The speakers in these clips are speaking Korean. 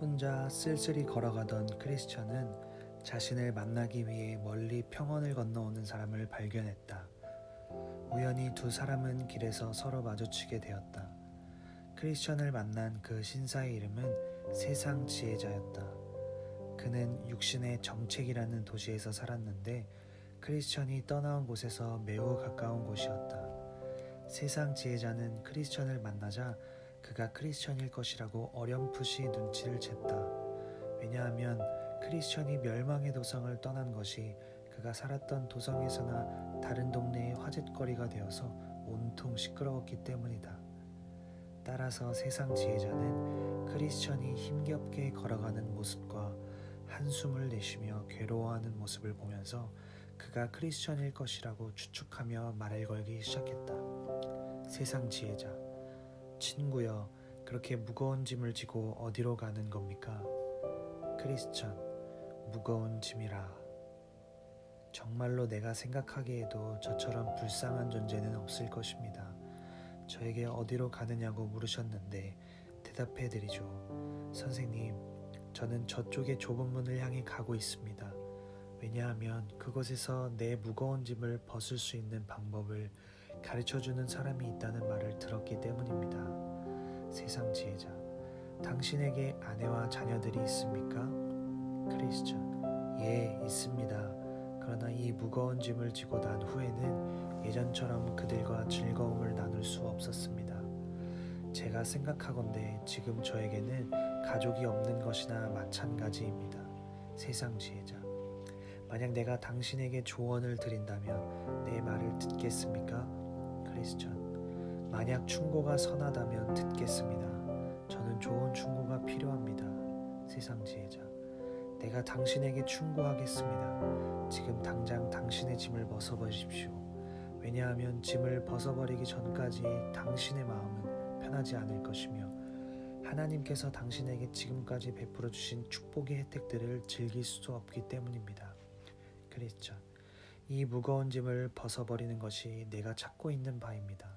혼자 쓸쓸히 걸어가던 크리스천은 자신을 만나기 위해 멀리 평원을 건너오는 사람을 발견했다. 우연히 두 사람은 길에서 서로 마주치게 되었다. 크리스천을 만난 그 신사의 이름은 세상 지혜자였다. 그는 육신의 정책이라는 도시에서 살았는데 크리스천이 떠나온 곳에서 매우 가까운 곳이었다. 세상 지혜자는 크리스천을 만나자 그가 크리스천일 것이라고 어렴풋이 눈치를 챘다. 왜냐하면 크리스천이 멸망의 도성을 떠난 것이 그가 살았던 도성에서나 다른 동네의 화제거리가 되어서 온통 시끄러웠기 때문이다. 따라서 세상 지혜자는 크리스천이 힘겹게 걸어가는 모습과 한숨을 내쉬며 괴로워하는 모습을 보면서 그가 크리스천일 것이라고 추측하며 말을 걸기 시작했다. 세상 지혜자, 친구여, 그렇게 무거운 짐을 지고 어디로 가는 겁니까? 크리스천, 무거운 짐이라. 정말로 내가 생각하기에도 저처럼 불쌍한 존재는 없을 것입니다. 저에게 어디로 가느냐고 물으셨는데 대답해드리죠. 선생님, 저는 저쪽의 좁은 문을 향해 가고 있습니다. 왜냐하면 그곳에서 내 무거운 짐을 벗을 수 있는 방법을 가르쳐주는 사람이 있다는 말을 들었기 때문입니다. 세상 지혜자, 당신에게 아내와 자녀들이 있습니까? 크리스천, 예, 있습니다. 그러나 이 무거운 짐을 지고 난 후에는 예전처럼 그들과 즐거움을 나눌 수 없었습니다. 제가 생각하건대 지금 저에게는 가족이 없는 것이나 마찬가지입니다. 세상 지혜자, 만약 내가 당신에게 조언을 드린다면 내 말을 듣겠습니까? 크리스천, 만약 충고가 선하다면 듣겠습니다. 저는 좋은 충고가 필요합니다. 세상 지혜자, 내가 당신에게 충고하겠습니다. 지금 당장 당신의 짐을 벗어버리십시오. 왜냐하면 짐을 벗어버리기 전까지 당신의 마음은 편하지 않을 것이며 하나님께서 당신에게 지금까지 베풀어 주신 축복의 혜택들을 즐길 수 없기 때문입니다. 크리스천, 이 무거운 짐을 벗어버리는 것이 내가 찾고 있는 바입니다.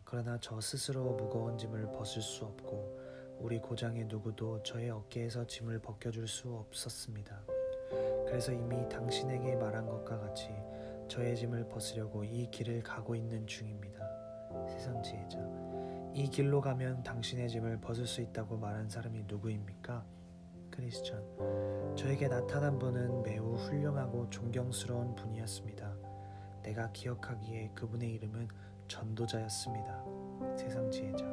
그러나 저 스스로 무거운 짐을 벗을 수 없고 우리 고장의 누구도 저의 어깨에서 짐을 벗겨줄 수 없었습니다. 그래서 이미 당신에게 말한 것과 같이 저의 짐을 벗으려고 이 길을 가고 있는 중입니다. 세상 지혜자, 이 길로 가면 당신의 짐을 벗을 수 있다고 말한 사람이 누구입니까? 크리스천, 저에게 나타난 분은 매우 훌륭하고 존경스러운 분이었습니다. 내가 기억하기에 그분의 이름은 전도자였습니다. 세상 지혜자,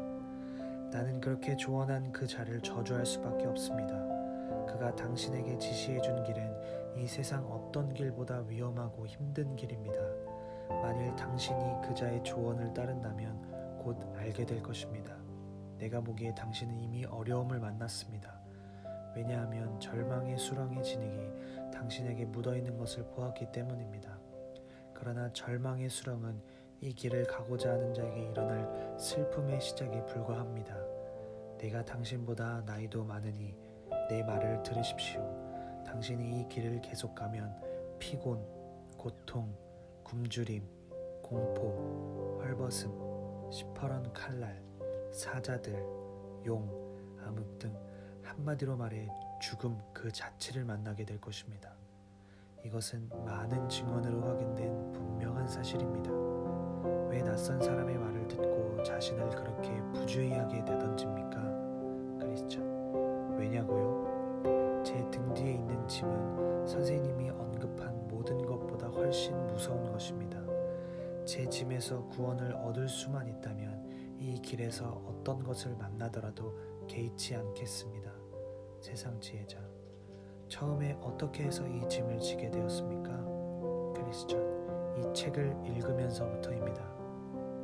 나는 그렇게 조언한 그 자를 저주할 수밖에 없습니다. 그가 당신에게 지시해준 길은 이 세상 어떤 길보다 위험하고 힘든 길입니다. 만일 당신이 그 자의 조언을 따른다면 곧 알게 될 것입니다. 내가 보기에 당신은 이미 어려움을 만났습니다. 왜냐하면 절망의 수렁의 진흙이 당신에게 묻어있는 것을 보았기 때문입니다. 그러나 절망의 수렁은 이 길을 가고자 하는 자에게 일어날 슬픔의 시작에 불과합니다. 내가 당신보다 나이도 많으니 내 말을 들으십시오. 당신이 이 길을 계속 가면 피곤, 고통, 굶주림, 공포, 헐벗음, 시퍼런 칼날, 사자들, 용, 암흑 등 한마디로 말해 죽음 그 자체를 만나게 될 것입니다. 이것은 많은 증언으로 확인된 분명한 사실입니다. 왜 낯선 사람의 말을 듣고 자신을 그렇게 부주의하게 내던집니까? 크리스천, 왜냐고요? 제 등 뒤에 있는 짐은 선생님이 언급한 모든 것보다 훨씬 무서운 것입니다. 제 짐에서 구원을 얻을 수만 있다면 이 길에서 어떤 것을 만나더라도 개의치 않겠습니다. 세상 지혜자, 처음에 어떻게 해서 이 짐을 지게 되었습니까? 크리스천, 이 책을 읽으면서부터입니다.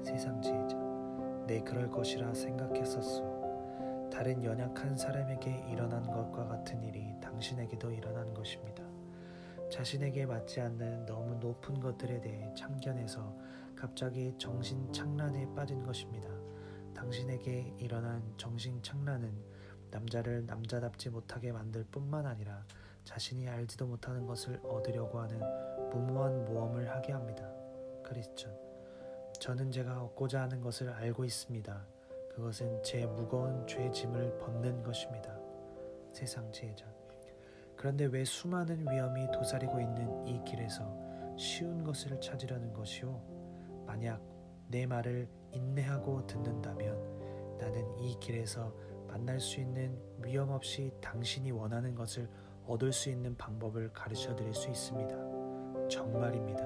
세상 지혜자, 네, 그럴 것이라 생각했었소. 다른 연약한 사람에게 일어난 것과 같은 일이 당신에게도 일어난 것입니다. 자신에게 맞지 않는 너무 높은 것들에 대해 참견해서 갑자기 정신착란에 빠진 것입니다. 당신에게 일어난 정신착란은 남자를 남자답지 못하게 만들 뿐만 아니라 자신이 알지도 못하는 것을 얻으려고 하는 무모한 모험을 하게 합니다. 크리스천, 저는 제가 얻고자 하는 것을 알고 있습니다. 그것은 제 무거운 죄 짐을 벗는 것입니다. 세상 지혜자. 그런데 왜 수많은 위험이 도사리고 있는 이 길에서 쉬운 것을 찾으려는 것이오? 만약 내 말을 인내하고 듣는다면 나는 이 길에서 만날 수 있는 위험 없이 당신이 원하는 것을 얻을 수 있는 방법을 가르쳐 드릴 수 있습니다. 정말입니다.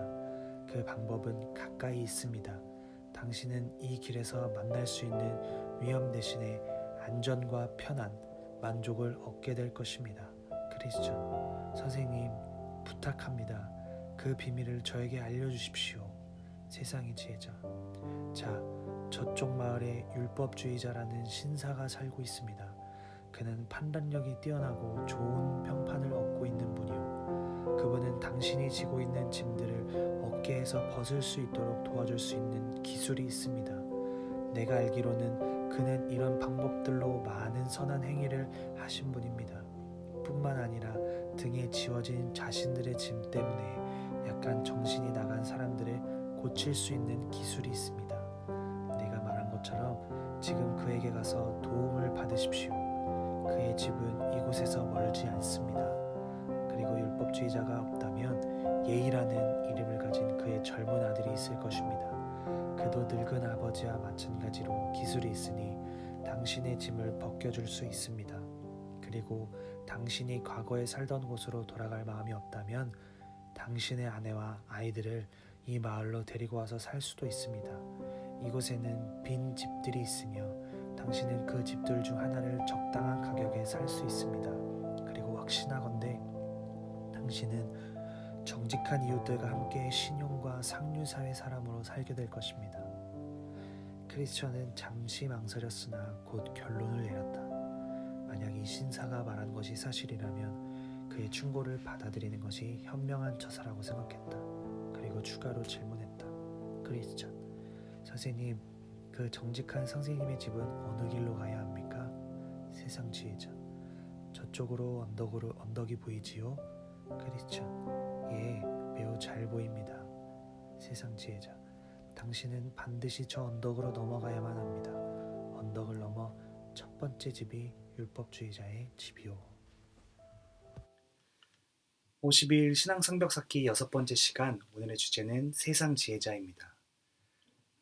그 방법은 가까이 있습니다. 당신은 이 길에서 만날 수 있는 위험 대신에 안전과 편안, 만족을 얻게 될 것입니다. 크리스천, 선생님, 부탁합니다. 그 비밀을 저에게 알려주십시오. 세상의 지혜자. 자, 저쪽 마을에 율법주의자라는 신사가 살고 있습니다. 그는 판단력이 뛰어나고 좋은 평판을 얻고 있는 분이요. 그분은 당신이 지고 있는 짐들을 어깨에서 벗을 수 있도록 도와줄 수 있는 기술이 있습니다. 내가 알기로는 그는 이런 방법들로 많은 선한 행위를 하신 분입니다. 뿐만 아니라 등에 지워진 자신들의 짐 때문에 약간 정신이 나간 사람들을 고칠 수 있는 기술이 있습니다. 내가 말한 것처럼 지금 그에게 가서 도움을 받으십시오. 그의 집은 이곳에서 멀지 않습니다. 그리고 율법주의자가 없다면 예이라는 이름을 가진 그의 젊은 아들이 있을 것입니다. 그도 늙은 아버지와 마찬가지로 기술이 있으니 당신의 짐을 벗겨줄 수 있습니다. 그리고 당신이 과거에 살던 곳으로 돌아갈 마음이 없다면 당신의 아내와 아이들을 이 마을로 데리고 와서 살 수도 있습니다. 이곳에는 빈 집들이 있으며 당신은 그 집들 중 하나를 적당한 가격에 살 수 있습니다. 그리고 확신하건대 당신은 정직한 이웃들과 함께 신용과 상류사회 사람으로 살게 될 것입니다. 크리스천은 잠시 망설였으나 곧 결론을 내렸다. 만약 이 신사가 말한 것이 사실이라면 그의 충고를 받아들이는 것이 현명한 처사라고 생각했다. 그리고 추가로 질문했다. 크리스천, 선생님, 그 정직한 선생님의 집은 어느 길로 가야 합니까? 세상 지혜자. 저쪽으로 언덕이 보이지요? 크리스천, 예, 매우 잘 보입니다. 세상 지혜자. 당신은 반드시 저 언덕으로 넘어가야만 합니다. 언덕을 넘어 첫 번째 집이 율법주의자의 집이오. 52일 신앙성벽 쌓기 6번째 시간, 오늘의 주제는 세상 지혜자입니다.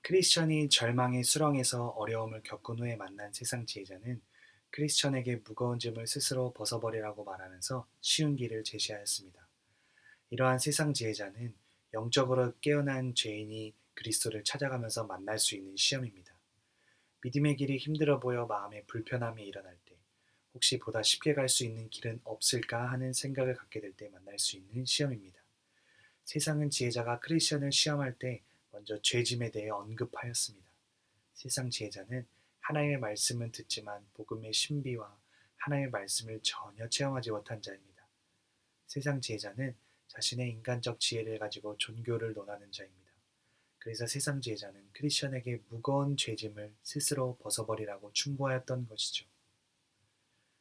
크리스천이 절망의 수렁에서 어려움을 겪은 후에 만난 세상 지혜자는 크리스천에게 무거운 짐을 스스로 벗어버리라고 말하면서 쉬운 길을 제시하였습니다. 이러한 세상 지혜자는 영적으로 깨어난 죄인이 그리스도를 찾아가면서 만날 수 있는 시험입니다. 믿음의 길이 힘들어 보여 마음에 불편함이 일어날 때, 혹시 보다 쉽게 갈 수 있는 길은 없을까 하는 생각을 갖게 될 때 만날 수 있는 시험입니다. 세상은 지혜자가 크리스천을 시험할 때 먼저 죄짐에 대해 언급하였습니다. 세상 지혜자는 하나님의 말씀은 듣지만 복음의 신비와 하나님의 말씀을 전혀 체험하지 못한 자입니다. 세상 지혜자는 자신의 인간적 지혜를 가지고 종교를 논하는 자입니다. 그래서 세상 지혜자는 크리스천에게 무거운 죄짐을 스스로 벗어버리라고 충고하였던 것이죠.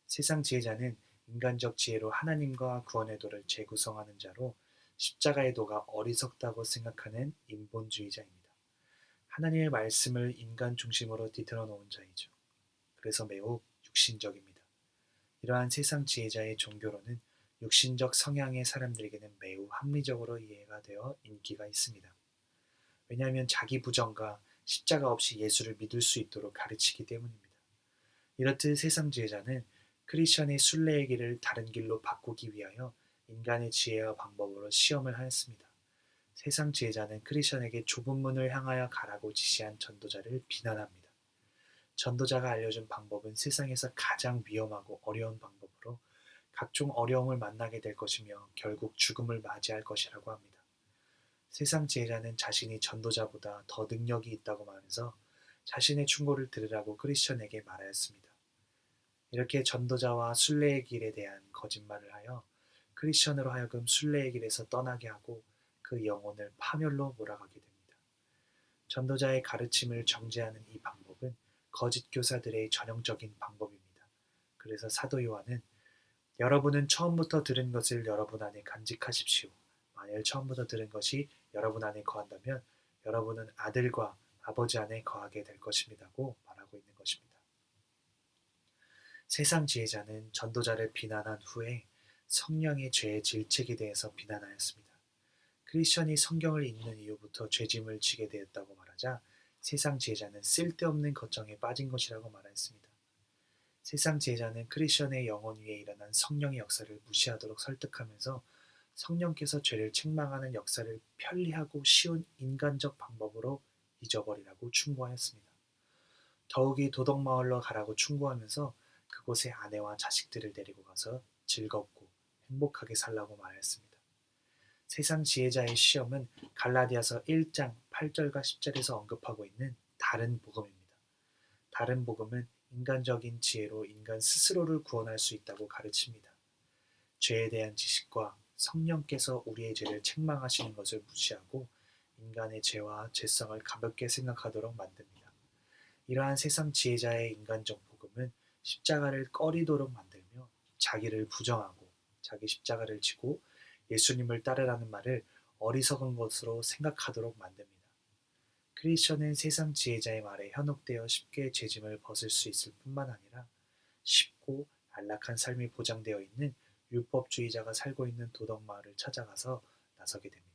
세상 지혜자는 인간적 지혜로 하나님과 구원의 도를 재구성하는 자로 십자가의 도가 어리석다고 생각하는 인본주의자입니다. 하나님의 말씀을 인간 중심으로 뒤틀어 놓은 자이죠. 그래서 매우 육신적입니다. 이러한 세상 지혜자의 종교로는 육신적 성향의 사람들에게는 매우 합리적으로 이해가 되어 인기가 있습니다. 왜냐하면 자기 부정과 십자가 없이 예수를 믿을 수 있도록 가르치기 때문입니다. 이렇듯 세상 지혜자는 크리스천의 순례의 길을 다른 길로 바꾸기 위하여 인간의 지혜와 방법으로 시험을 하였습니다. 세상 지혜자는 크리스천에게 좁은 문을 향하여 가라고 지시한 전도자를 비난합니다. 전도자가 알려준 방법은 세상에서 가장 위험하고 어려운 방법으로 각종 어려움을 만나게 될 것이며 결국 죽음을 맞이할 것이라고 합니다. 세상 지혜자는 자신이 전도자보다 더 능력이 있다고 말해서 자신의 충고를 들으라고 크리스천에게 말하였습니다. 이렇게 전도자와 순례의 길에 대한 거짓말을 하여 크리스천으로 하여금 순례의 길에서 떠나게 하고 그 영혼을 파멸로 몰아가게 됩니다. 전도자의 가르침을 정죄하는 이 방법은 거짓 교사들의 전형적인 방법입니다. 그래서 사도 요한은 여러분은 처음부터 들은 것을 여러분 안에 간직하십시오. 만일 처음부터 들은 것이 여러분 안에 거한다면 여러분은 아들과 아버지 안에 거하게 될 것입니다고 말하고 있는 것입니다. 세상 지혜자는 전도자를 비난한 후에 성령의 죄의 질책에 대해서 비난하였습니다. 크리스천이 성경을 읽는 이후부터 죄짐을 지게 되었다고 말하자 세상 지혜자는 쓸데없는 걱정에 빠진 것이라고 말했습니다. 세상 지혜자는 크리스천의 영혼 위에 일어난 성령의 역사를 무시하도록 설득하면서 성령께서 죄를 책망하는 역사를 편리하고 쉬운 인간적 방법으로 잊어버리라고 충고하였습니다. 더욱이 도덕마을로 가라고 충고하면서 그곳에 아내와 자식들을 데리고 가서 즐겁고 행복하게 살라고 말했습니다. 세상 지혜자의 시험은 갈라디아서 1장 8절과 10절에서 언급하고 있는 다른 복음입니다. 다른 복음은 인간적인 지혜로 인간 스스로를 구원할 수 있다고 가르칩니다. 죄에 대한 지식과 성령께서 우리의 죄를 책망하시는 것을 무시하고 인간의 죄와 죄성을 가볍게 생각하도록 만듭니다. 이러한 세상 지혜자의 인간적 복음은 십자가를 꺼리도록 만들며 자기를 부정하고 자기 십자가를 지고 예수님을 따르라는 말을 어리석은 것으로 생각하도록 만듭니다. 크리스천은 세상 지혜자의 말에 현혹되어 쉽게 죄짐을 벗을 수 있을 뿐만 아니라 쉽고 안락한 삶이 보장되어 있는 율법주의자가 살고 있는 도덕마을을 찾아가서 나서게 됩니다.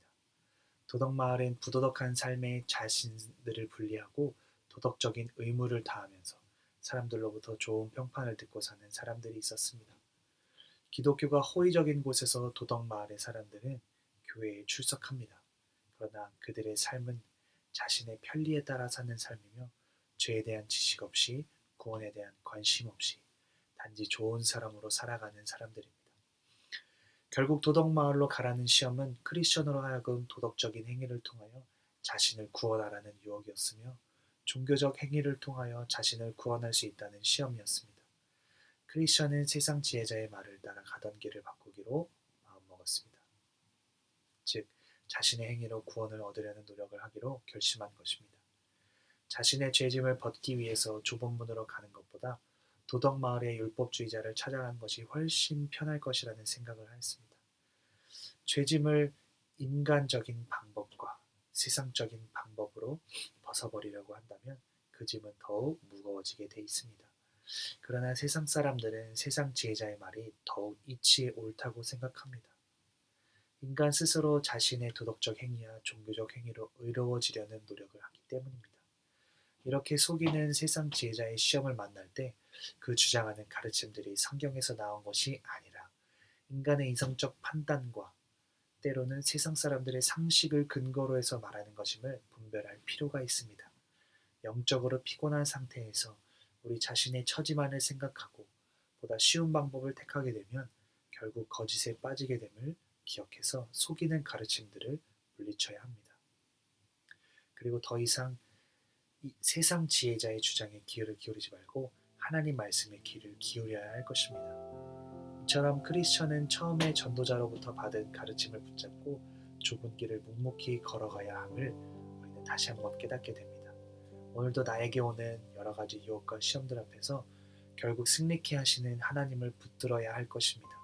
도덕마을은 부도덕한 삶에 자신들을 분리하고 도덕적인 의무를 다하면서 사람들로부터 좋은 평판을 듣고 사는 사람들이 있었습니다. 기독교가 호의적인 곳에서 도덕마을의 사람들은 교회에 출석합니다. 그러나 그들의 삶은 자신의 편리에 따라 사는 삶이며 죄에 대한 지식 없이 구원에 대한 관심 없이 단지 좋은 사람으로 살아가는 사람들입니다. 결국 도덕마을로 가라는 시험은 크리스천으로 하여금 도덕적인 행위를 통하여 자신을 구원하라는 유혹이었으며 종교적 행위를 통하여 자신을 구원할 수 있다는 시험이었습니다. 크리스천은 세상 지혜자의 말을 따라 가던 길을 바꾸기로 마음먹었습니다. 즉, 자신의 행위로 구원을 얻으려는 노력을 하기로 결심한 것입니다. 자신의 죄짐을 벗기 위해서 좁은 문으로 가는 것보다 도덕마을의 율법주의자를 찾아가는 것이 훨씬 편할 것이라는 생각을 하였습니다. 죄짐을 인간적인 방법과 세상적인 방법으로 벗어버리려고 한다면 그 짐은 더욱 무거워지게 돼 있습니다. 그러나 세상 사람들은 세상 지혜자의 말이 더욱 이치에 옳다고 생각합니다. 인간 스스로 자신의 도덕적 행위와 종교적 행위로 의로워지려는 노력을 하기 때문입니다. 이렇게 속이는 세상 지혜자의 시험을 만날 때 그 주장하는 가르침들이 성경에서 나온 것이 아니라 인간의 이성적 판단과 때로는 세상 사람들의 상식을 근거로 해서 말하는 것임을 분별할 필요가 있습니다. 영적으로 피곤한 상태에서 우리 자신의 처지만을 생각하고 보다 쉬운 방법을 택하게 되면 결국 거짓에 빠지게 됨을 기억해서 속이는 가르침들을 물리쳐야 합니다. 그리고 더 이상 이 세상 지혜자의 주장에 귀를 기울이지 말고 하나님 말씀에 귀를 기울여야 할 것입니다. 이처럼 크리스천은 처음에 전도자로부터 받은 가르침을 붙잡고 좁은 길을 묵묵히 걸어가야 함을 우리는 다시 한번 깨닫게 됩니다. 오늘도 나에게 오는 여러 가지 유혹과 시험들 앞에서 결국 승리케 하시는 하나님을 붙들어야 할 것입니다.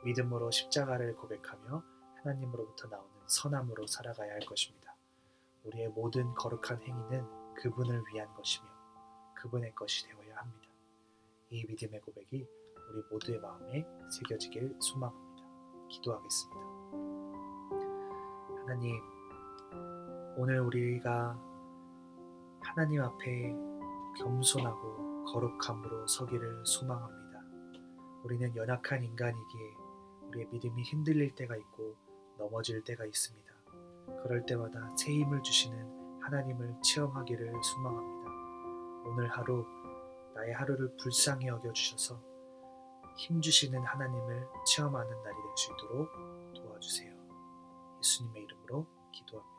믿음으로 십자가를 고백하며 하나님으로부터 나오는 선함으로 살아가야 할 것입니다. 우리의 모든 거룩한 행위는 그분을 위한 것이며 그분의 것이 되어야 합니다. 이 믿음의 고백이 우리 모두의 마음에 새겨지길 소망합니다. 기도하겠습니다. 하나님, 오늘 우리가 하나님 앞에 겸손하고 거룩함으로 서기를 소망합니다. 우리는 연약한 인간이기에 우리의 믿음이 흔들릴 때가 있고 넘어질 때가 있습니다. 그럴 때마다 새 힘을 주시는 하나님을 체험하기를 소망합니다. 오늘 하루 나의 하루를 불쌍히 여겨주셔서 힘주시는 하나님을 체험하는 날이 될 수 있도록 도와주세요. 예수님의 이름으로 기도합니다.